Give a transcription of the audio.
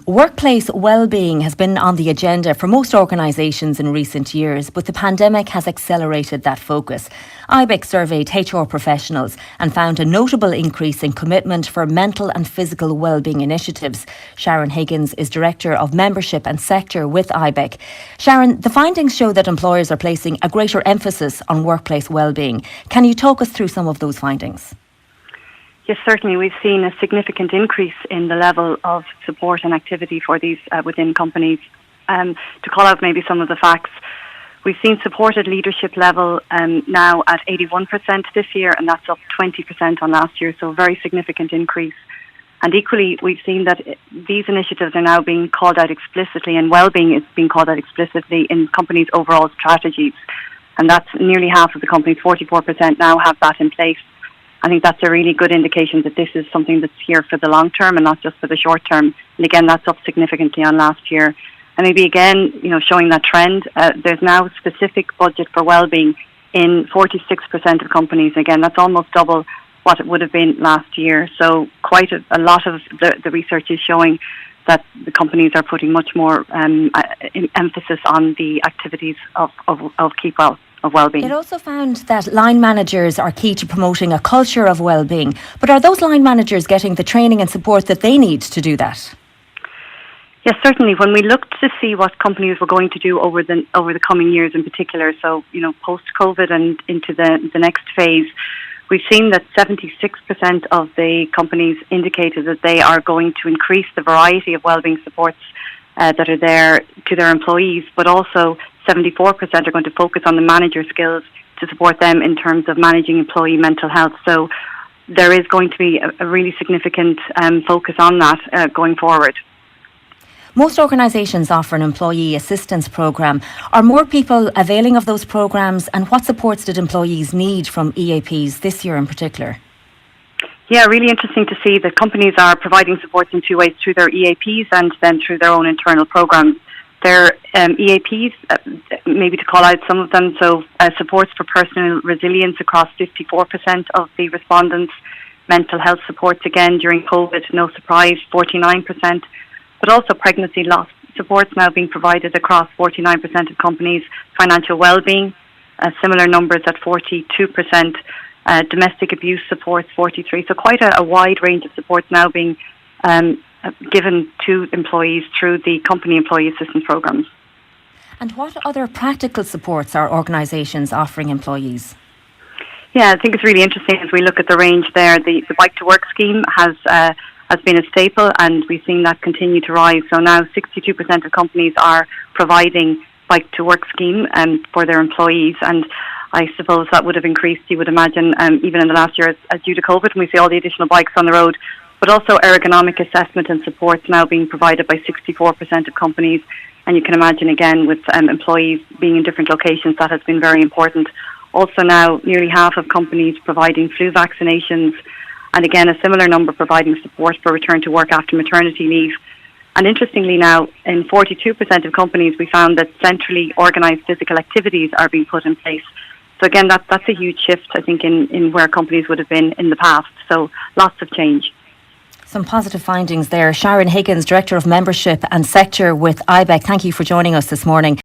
Workplace well-being has been on the agenda for most organisations in recent years, but the pandemic has accelerated that focus. IBEC surveyed HR professionals and found a notable increase in commitment for mental and physical well-being initiatives. Sharon Higgins is Director of Membership and Sector with IBEC. Sharon, the findings show that employers are placing a greater emphasis on workplace well-being. Can you talk us through some of those findings? Yes, certainly. We've seen a significant increase in the level of support and activity for these within companies. To call out maybe some of the facts, we've seen support at leadership level now at 81% this year, and that's up 20% on last year, so a very significant increase. And equally, we've seen that these initiatives are now being called out explicitly, and well-being is being called out explicitly in companies' overall strategies. And that's nearly half of the companies, 44% now have that in place. I think that's a really good indication that this is something that's here for the long term and not just for the short term. And again, that's up significantly on last year. And maybe again, showing that trend, there's now specific budget for well-being in 46% of companies. Again, that's almost double what it would have been last year. So quite a lot of the research is showing that the companies are putting much more emphasis on the activities of keep well. Of well-being. It also found that line managers are key to promoting a culture of well-being. But are those line managers getting the training and support that they need to do that? Yes, certainly. When we looked to see what companies were going to do over the coming years in particular, so post-COVID and into the next phase, we've seen that 76% of the companies indicated that they are going to increase the variety of well-being supports that are there to their employees, but also 74% are going to focus on the manager skills to support them in terms of managing employee mental health. So there is going to be a really significant focus on that going forward. Most organisations offer an employee assistance programme. Are more people availing of those programmes, and what supports did employees need from EAPs this year in particular? Yeah, really interesting to see that companies are providing supports in two ways, through their EAPs and then through their own internal programmes. Their EAPs, maybe to call out some of them, so supports for personal resilience across 54% of the respondents, mental health supports again during COVID, no surprise, 49%, but also pregnancy loss supports now being provided across 49% of companies, financial well-being, similar numbers at 42%, domestic abuse supports 43%, so quite a wide range of supports now being given to employees through the company employee assistance programs. And what other practical supports are organisations offering employees? Yeah, I think it's really interesting as we look at the range there. The Bike to Work scheme has been a staple, and we've seen that continue to rise. So now 62% of companies are providing Bike to Work scheme for their employees, and I suppose that would have increased, you would imagine, even in the last year due to COVID, when we see all the additional bikes on the road. But also ergonomic assessment and supports now being provided by 64% of companies. And you can imagine, again, with employees being in different locations, that has been very important. Also now, nearly half of companies providing flu vaccinations, and again, a similar number providing support for return to work after maternity leave. And interestingly now, in 42% of companies, we found that centrally organised physical activities are being put in place. So again, that's a huge shift, I think, in where companies would have been in the past. So lots of change. Some positive findings there. Sharon Higgins, Director of Membership and Sector with IBEC, thank you for joining us this morning.